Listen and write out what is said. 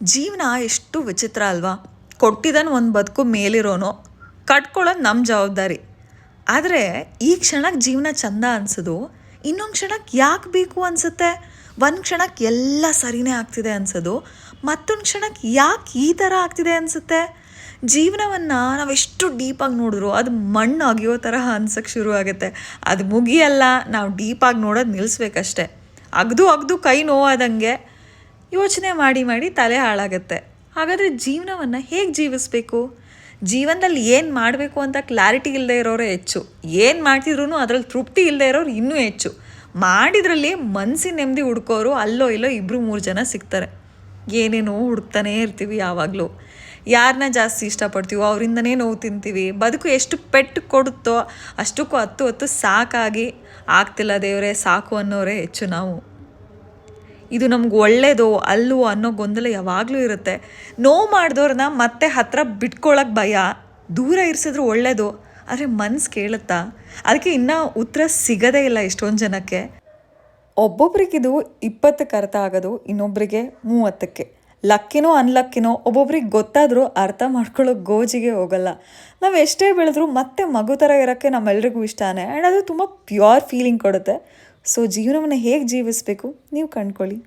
ಜೀವನ ಎಷ್ಟು ವಿಚಿತ್ರ ಅಲ್ವಾ. ಕೊಟ್ಟಿದ್ದಾನೆ ಒಂದು ಬದುಕು ಮೇಲಿರೋನು, ಕಟ್ಕೊಳ್ಳೋದು ನಮ್ಮ ಜವಾಬ್ದಾರಿ. ಆದರೆ ಈ ಕ್ಷಣಕ್ಕೆ ಜೀವನ ಚಂದ ಅನಿಸೋದು, ಇನ್ನೊಂದು ಕ್ಷಣಕ್ಕೆ ಯಾಕೆ ಬೇಕು ಅನಿಸುತ್ತೆ. ಒಂದು ಕ್ಷಣಕ್ಕೆ ಎಲ್ಲ ಸರಿನೇ ಆಗ್ತಿದೆ ಅನಿಸೋದು, ಮತ್ತೊಂದು ಕ್ಷಣಕ್ಕೆ ಯಾಕೆ ಈ ಥರ ಆಗ್ತಿದೆ ಅನಿಸುತ್ತೆ. ಜೀವನವನ್ನು ನಾವೆಷ್ಟು ಡೀಪಾಗಿ ನೋಡಿದ್ರು ಅದು ಮಣ್ಣು ಅಗಿಯೋ ಥರ ಅನ್ಸೋಕ್ಕೆ ಶುರು ಆಗುತ್ತೆ. ಅದು ಮುಗಿಯಲ್ಲ, ನಾವು ಡೀಪಾಗಿ ನೋಡೋದು ನಿಲ್ಲಿಸ್ಬೇಕಷ್ಟೆ. ಅಗ್ದು ಕೈ ನೋವಾದಂಗೆ ಯೋಚನೆ ಮಾಡಿ ಮಾಡಿ ತಲೆ ಹಾಳಾಗುತ್ತೆ. ಹಾಗಾದರೆ ಜೀವನವನ್ನು ಹೇಗೆ ಜೀವಿಸಬೇಕು? ಜೀವನದಲ್ಲಿ ಏನು ಮಾಡಬೇಕು ಅಂತ ಕ್ಲಾರಿಟಿ ಇಲ್ಲದೆ ಇರೋರೇ ಹೆಚ್ಚು. ಏನು ಮಾಡ್ತಿದ್ರು ಅದರಲ್ಲಿ ತೃಪ್ತಿ ಇಲ್ಲದೆ ಇರೋರು ಇನ್ನೂ ಹೆಚ್ಚು. ಮಾಡಿದ್ರಲ್ಲಿ ಮನಸ್ಸಿನ ನೆಮ್ಮದಿ ಹುಡ್ಕೋರು ಅಲ್ಲೋ ಇಲ್ಲೋ 2-3 ಜನ ಸಿಗ್ತಾರೆ. ಏನೇನೋ ಹುಡುಕ್ತಾನೇ ಇರ್ತೀವಿ ಯಾವಾಗಲೂ. ಯಾರನ್ನ ಜಾಸ್ತಿ ಇಷ್ಟಪಡ್ತೀವೋ ಅವರಿಂದನೇ ನೋವು ತಿಂತೀವಿ. ಬದುಕು ಎಷ್ಟು ಪೆಟ್ಟು ಕೊಡುತ್ತೋ ಅಷ್ಟಕ್ಕೂ ಹತ್ತು ಸಾಕಾಗಿ ಆಗ್ತಿಲ್ಲ ದೇವರೇ ಸಾಕು ಅನ್ನೋರೇ ಹೆಚ್ಚು ನಾವು. ಇದು ನಮ್ಗೆ ಒಳ್ಳೇದೋ ಅಲ್ಲವೋ ಅನ್ನೋ ಗೊಂದಲ ಯಾವಾಗಲೂ ಇರುತ್ತೆ. ನೋವು ಮಾಡಿದವ್ರನ್ನ ಮತ್ತೆ ಹತ್ರ ಬಿಟ್ಕೊಳ್ಳೋಕೆ ಭಯ, ದೂರ ಇರಿಸಿದ್ರು ಒಳ್ಳೇದು. ಆದರೆ ಮನಸ್ಸು ಕೇಳುತ್ತಾ? ಅದಕ್ಕೆ ಇನ್ನೂ ಉತ್ತರ ಸಿಗೋದೇ ಇಲ್ಲ ಎಷ್ಟೊಂದು ಜನಕ್ಕೆ. ಒಬ್ಬೊಬ್ರಿಗಿದು 20ಕ್ಕೆ ಅರ್ಥ ಆಗೋದು, ಇನ್ನೊಬ್ಬರಿಗೆ 30ಕ್ಕೆ. ಲಕ್ಕಿನೋ ಅನ್ಲಕ್ಕಿನೋ ಒಬ್ಬೊಬ್ರಿಗೆ ಗೊತ್ತಾದರೂ ಅರ್ಥ ಮಾಡ್ಕೊಳ್ಳೋ ಗೋಜಿಗೆ ಹೋಗಲ್ಲ. ನಾವು ಎಷ್ಟೇ ಬೆಳೆದ್ರೂ ಮತ್ತೆ ಮಗು ಥರ ಇರೋಕ್ಕೆ ನಮ್ಮೆಲ್ರಿಗೂ ಇಷ್ಟನೇ. ಆ್ಯಂಡ್ ಅದು ತುಂಬ ಪ್ಯೂರ್ ಫೀಲಿಂಗ್ ಕೊಡುತ್ತೆ. ಸೊ ಜೀವನವನ್ನು ಹೇಗೆ ಜೀವಿಸಬೇಕು ನೀವು ಕಂಡ್ಕೊಳ್ಳಿ.